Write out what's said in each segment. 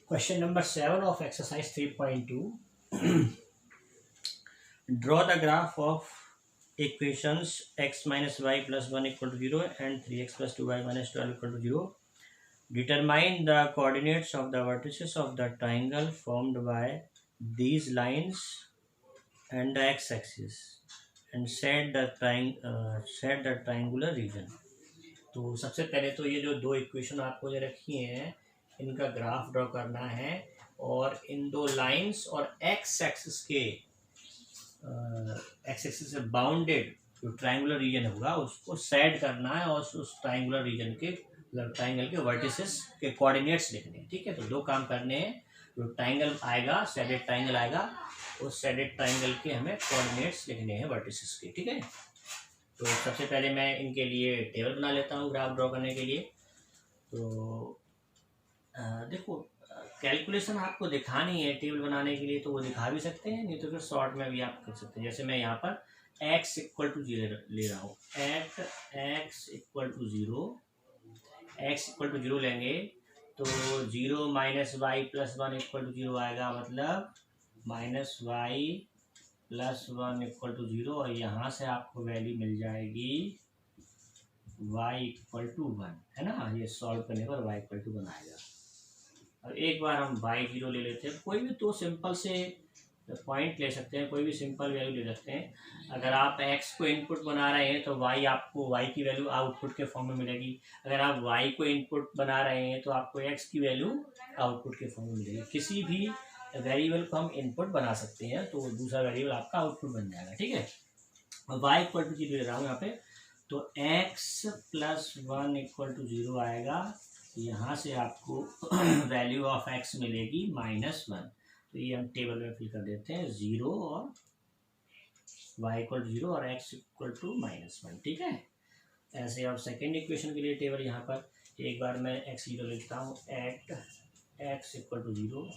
Question number 7 of exercise 3.2. Draw the graph of equations x minus y plus 1 equal to 0 and 3x plus 2y minus 12 equal to 0. Determine the coordinates of the vertices of the triangle formed by these lines and the x-axis and set the triangular region. तो सबसे पहले तो ये जो दो equation आपको जो रखी हैं इनका ग्राफ ड्रॉ करना है और इन दो लाइंस और एक्स एक्सिस से बाउंडेड जो ट्रायंगुलर रीजन होगा उसको सेट करना है और उस ट्रायंगुलर रीजन के ट्रायंगल के वर्टिसेस के कोऑर्डिनेट्स लिखने हैं। ठीक है, तो दो काम करने हैं। जो ट्रायंगल आएगा, सेडेड ट्रायंगल आएगा, उस सेडेड ट्रायंगल के हमें कोऑर्डिनेट्स लिखने हैं वर्टिसेस के। ठीक है, तो सबसे पहले मैं इनके लिए टेबल बना लेता हूँ ग्राफ ड्रॉ करने के लिए। तो देखो, कैलकुलेशन आपको दिखानी है टेबल बनाने के लिए तो वो दिखा भी सकते हैं, नहीं तो फिर शॉर्ट में भी आप कर सकते हैं। जैसे मैं यहाँ पर x इक्वल टू 0 ले रहा हूँ, at x equal to 0, x equal to 0 लेंगे तो 0 minus y plus 1 equal to 0 आएगा, मतलब minus y plus 1 equal to 0, और यहाँ से आपको वैल्यू मिल जाएगी y इक्वल टू 1, है ना। ये सॉल्व करने पर y इक्वल टू 1 आएगा। और एक बार हम y0 ले लेते हैं, कोई भी दो सिंपल से पॉइंट ले सकते हैं, कोई भी सिंपल वैल्यू ले सकते हैं। अगर आप x को इनपुट बना रहे हैं तो y आपको y की वैल्यू आउटपुट के फॉर्म में मिलेगी। अगर आप y को इनपुट बना रहे हैं तो आपको x की वैल्यू आउटपुट के फॉर्म में मिलेगी। किसी भी वेरिएबल को हम इनपुट बना सकते हैं तो दूसरा वेरिएबल आपका आउटपुट बन जाएगा। ठीक है, y इक्वल टू 0 ले रहा हूँ यहाँ पे, तो x प्लस 1 इक्वल टू 0 आएगा। यहाँ से आपको वैल्यू ऑफ x मिलेगी -1। तो ये हम टेबल में फिल कर देते हैं, 0 और y इक्वल टू 0 और x इक्वल टू -1। ठीक है, ऐसे अब सेकेंड इक्वेशन के लिए टेबल यहाँ पर एक बार मैं x0 लिखता हूँ, at x equal to 0।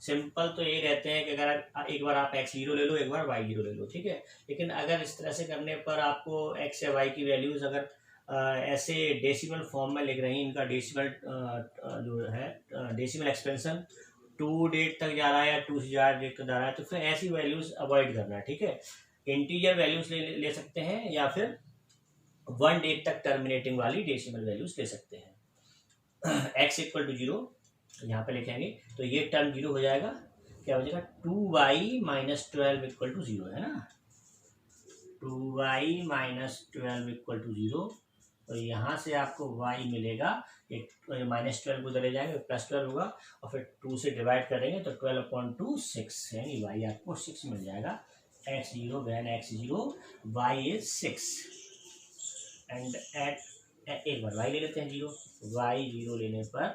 Simple तो ये रहते हैं कि अगर एक बार आप x0 ले लो, एक बार y0 ले लो। ठीक है, लेकिन अगर इस तरह से करने पर आपको x या y की वैल्यूज अगर ऐसे डेसिमल फॉर्म में लिख रही हैं, इनका डेसिमल जो है डेसिमल एक्सपेंशन 2 डेट तक जा रहा है या 2 से ज़्यादा डेट तक जा रहा है, तो फिर ऐसी वैल्यूज अवॉइड करना है। ठीक है, इंटीजर वैल्यूज ले सकते हैं या फिर 1 डेट तक टर्मिनेटिंग वाली डेसिमल वैल्यूज ले सकते हैं। x इक्वल टू 0 यहाँ पे लिखेंगे तो ये टर्म 0 हो जाएगा। क्या हो जाएगा, 2y माइनस 12 इक्वल टू 0, है ना। 2y माइनस 12 इक्वल टू 0, तो यहाँ से आपको y मिलेगा, एक -12 को चले जाएंगे, +12 होगा और फिर 2 से डिवाइड करेंगे तो 12/2 6, यानी y आपको 6 मिल जाएगा। x0 when x0 y is 6 and at एक बार y ले लेते हैं 0, y0 लेने पर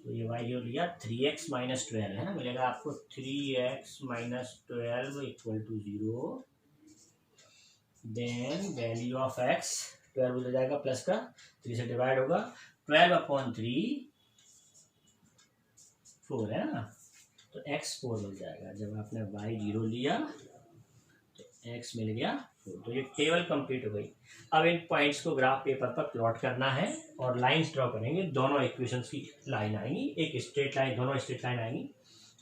तो ये y0 लिया 3x माइनस 12, है ना, मिलेगा आपको 3x minus 12 equal to 0। Then value of x 12 हो जाएगा, प्लस का 3 से डिवाइड होगा, 12/3 4, है ना, तो x 4 मिल जाएगा। जब आपने y0 लिया तो x मिल गया 4। तो ये टेबल कंप्लीट हो गई। अब इन पॉइंट्स को ग्राफ पेपर पर प्लॉट करना है और लाइंस ड्रॉ करेंगे। दोनों इक्वेशंस की लाइन आएंगी, एक स्ट्रेट लाइन, दोनों स्ट्रेट लाइन आएंगी।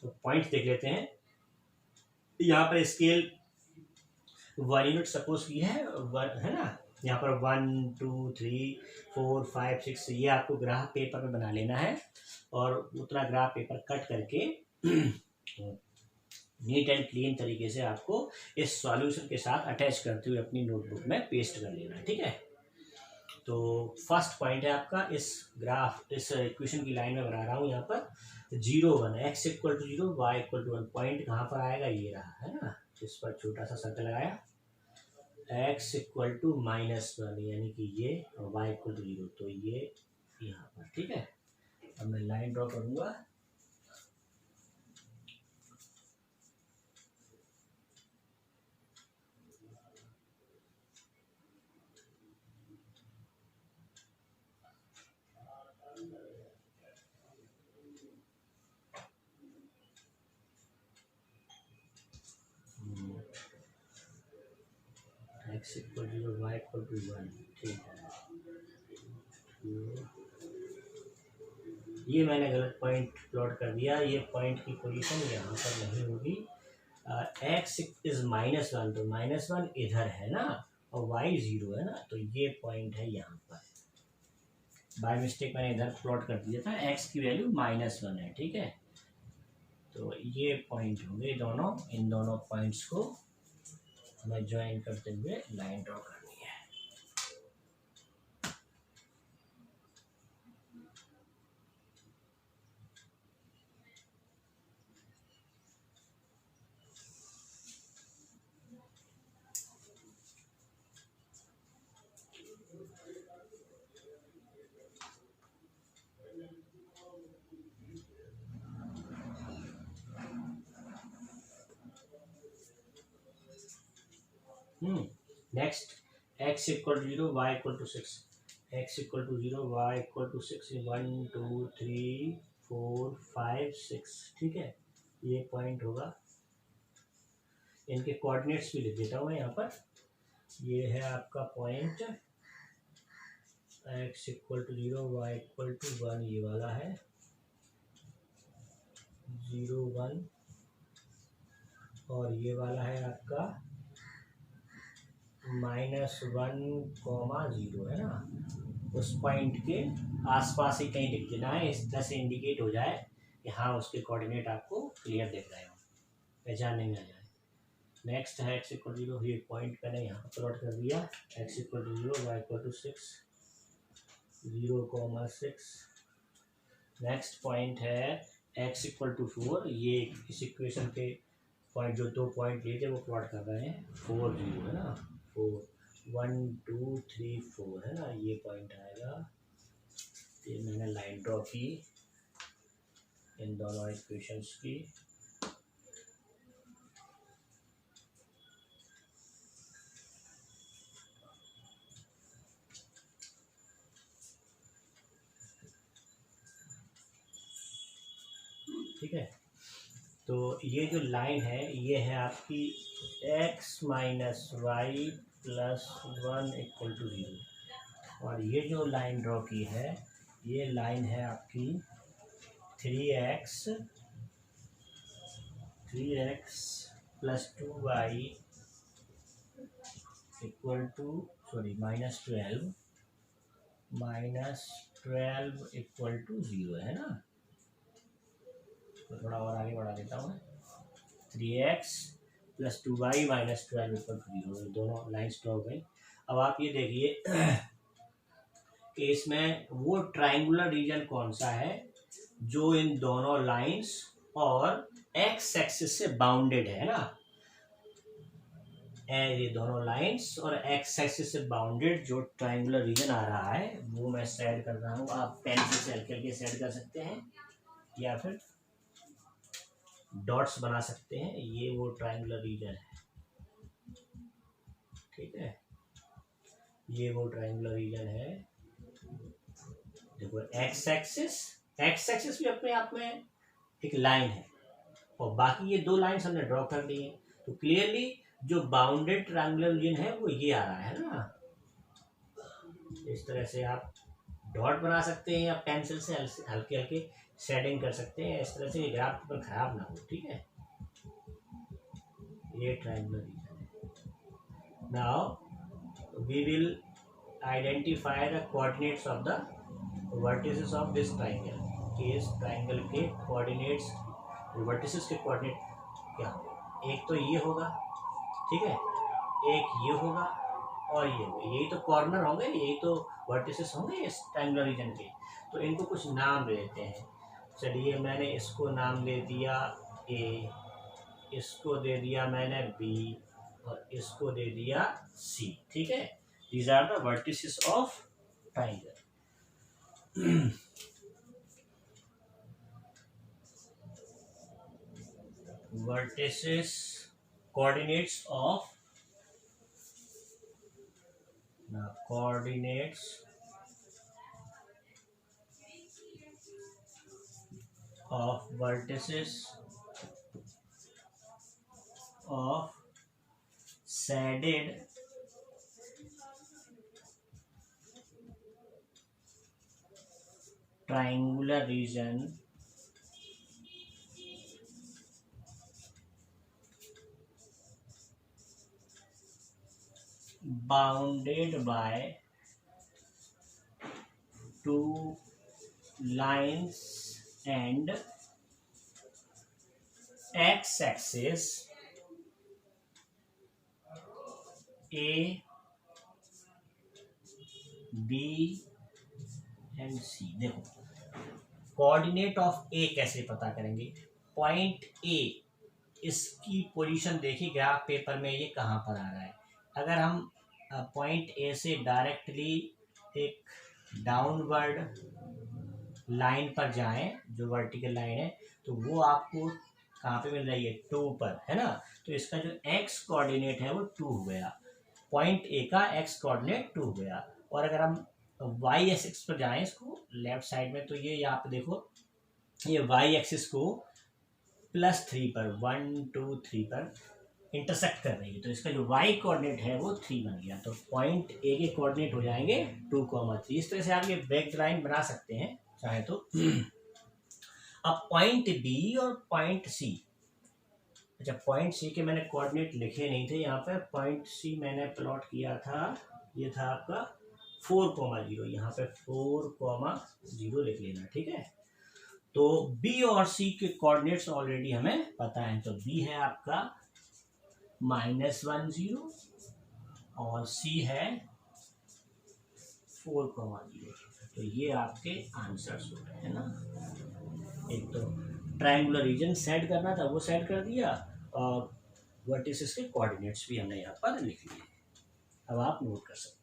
तो पॉइंट्स देख लेते हैं। यहाँ पर स्केल 1 यूनिट सपोज की है ना। यहाँ पर 1 2 3 4 5 6 ये आपको ग्राफ पेपर में बना लेना है और उतना ग्राफ पेपर कट करके नीट एंड क्लीन तरीके से आपको इस सॉल्यूशन के साथ अटैच करते हुए अपनी नोटबुक में पेस्ट कर लेना है। ठीक है, तो फर्स्ट पॉइंट है आपका इस ग्राफ, इस इक्वेशन की लाइन में बना रहा हूँ यहाँ पर 0 1, x equal to 0 y equal to 1। Point कहाँ पर आएगा, ये रहा, है ना, जिस पर छोटा सा सर्कल लगाया, x इक्वल टू -1 यानी कि ये, और y इक्वल टू 0, तो ये यहाँ पर। ठीक है, अब मैं लाइन ड्रॉ करूँगा। x equal to 0 y equal to 1। ठीक है, ये मैंने गलत पॉइंट प्लॉट कर दिया, ये पॉइंट की पोजीशन यहाँ पर नहीं होगी। एक्स इज -1, तो -1 इधर है ना, और वाई 0 है ना, तो ये पॉइंट है यहाँ पर। बाय मिस्टेक मैंने इधर प्लॉट कर दिया था, एक्स की वैल्यू -1 है, ठीक है। तो ये पॉइंट होंगे दोनों, इन दोनों पॉइंट्स को हमें ज्वाइन करते हुए लाइन ड्रॉ करनी है। Next, x equal to 0, y equal to 6, x equal to 0, y equal to 6, 1 2 3 4 5 6, ठीक है। ये पॉइंट होगा, इनके कोऑर्डिनेट्स भी लिख देता हूँ मैं यहाँ पर। ये है आपका point x equal to 0, y equal to 1, ये वाला है 0 1, और ये वाला है आपका -1, 0 है ना। उस पॉइंट के आसपास ही कहीं लिख देना है, इस तरह से इंडिकेट हो जाए कि हाँ उसके कोऑर्डिनेट आपको क्लियर दिख रहे हो, पहचानने में आ जाए। नेक्स्ट है x इक्वल टू 0, ये पॉइंट मैंने यहाँ पर प्लॉट कर दिया, x equal to 0, y equal to 6, 0, 6। Next point है x इक्वल टू 4, ये इस इक्वेशन के पॉइंट, जो 2 पॉइंट लिए थे वो प्लॉट कर रहे हैं, 4 0 है ना, 4 1 2 3 4 है ना, ये पॉइंट आएगा। ये मैंने लाइन ड्रॉ की इन दोनों इक्वेशंस की। ठीक है, तो ये जो लाइन है ये है आपकी x - y + 1 इक्वल टू 0, और ये जो लाइन ड्रॉ की है ये लाइन है आपकी 3x + 2y equal to -12 equal to 0 है ना। तो थोड़ा और आगे बढ़ा देता हूँ, 3x + 2y - 12 इक्वल टू 0, दोनों लाइन्स ड्रॉ हो गई। अब आप ये देखिए कि इसमें वो ट्राइंगुलर रीजन कौन सा है जो इन दोनों लाइंस और एक्स एक्सिस से बाउंडेड है ना। ये दोनों लाइंस और एक्स एक्सिस से बाउंडेड जो ट्राइंगुलर रीजन आ रहा है वो मैं सेट कर रहा हूँ। आप पेंसिल से हल्के हल्के सेट कर सकते हैं या फिर डॉट्स बना सकते हैं, ये वो ट्राइंगुलर रीजन है, ठीक है। ये वो ट्राइंगुलर रीजन है, देखो एक्स एक्सिस भी अपने आप में एक लाइन है, और बाकी ये 2 लाइन्स हमने ड्रॉ कर दी है। तो क्लियरली जो बाउंडेड ट्रायंगुलर रीजन है वो ये आ रहा है ना। इस तरह से आप डॉट बना सकते हैं या पेंसिल से हल्के हल्के शेडिंग कर सकते हैं, इस तरह से ये ग्राफ पर खराब ना हो, ठीक है। ये ट्रायंगुलर रीजन है। Now we will identify the coordinates of the vertices of this triangle, कि इस ट्रायंगल के कोऑर्डिनेट्स, वर्टिसेस के कोऑर्डिनेट क्या होंगे। एक तो ये होगा, ठीक है, एक ये होगा और ये होगा, यही तो कॉर्नर होंगे, यही तो वर्टिसेस होंगे इस ट्रायंगुलर रीजन के। तो इनको कुछ नाम दे देते हैं। चलिए मैंने इसको नाम दे दिया ए, इसको दे दिया मैंने बी, और इसको दे दिया सी, ठीक है। These are the vertices of triangle. vertices coordinates of vertices of shaded triangular region bounded by two lines and x-axis A, B and C. देखो कोऑर्डिनेट ऑफ ए कैसे पता करेंगे, पॉइंट ए, इसकी पोजीशन देखिए ग्राफ पेपर में ये कहाँ पर आ रहा है। अगर हम पॉइंट ए से डायरेक्टली एक डाउनवर्ड लाइन पर जाएं, जो वर्टिकल लाइन है, तो वो आपको कहाँ पे मिल रही है, 2 पर, है ना। तो इसका जो एक्स कोऑर्डिनेट है वो 2 हो गया, पॉइंट ए का एक्स कोऑर्डिनेट 2 हो गया। और अगर हम वाई एक्सिस पर जाएं इसको लेफ्ट साइड में, तो ये यहाँ पे देखो ये वाई एक्सिस को +3 पर 1 2 3 पर इंटरसेक्ट कर रही है, तो इसका जो वाई कोऑर्डिनेट है वो 3 बन गया। तो पॉइंट ए के कोऑर्डिनेट हो जाएंगे 2,3। इस तरह से आप ये बैक लाइन बना सकते हैं चाहे तो। अब पॉइंट बी और पॉइंट सी, अच्छा पॉइंट सी के मैंने कोऑर्डिनेट लिखे नहीं थे यहाँ पे, पॉइंट सी मैंने प्लॉट किया था, ये था आपका 4,0, यहाँ पे 4,0 लिख लेना, ठीक है। तो बी और सी के कोऑर्डिनेट्स ऑलरेडी हमें पता है, तो बी है आपका -10 और सी है 4,0। तो ये आपके आंसर्स हो गए, है ना। एक तो ट्रायंगुलर रीजन सेट करना था, वो सेट कर दिया, और वर्टिसेस के कोऑर्डिनेट्स भी हमने यहाँ पर लिख लिए। अब आप नोट कर सकते हैं।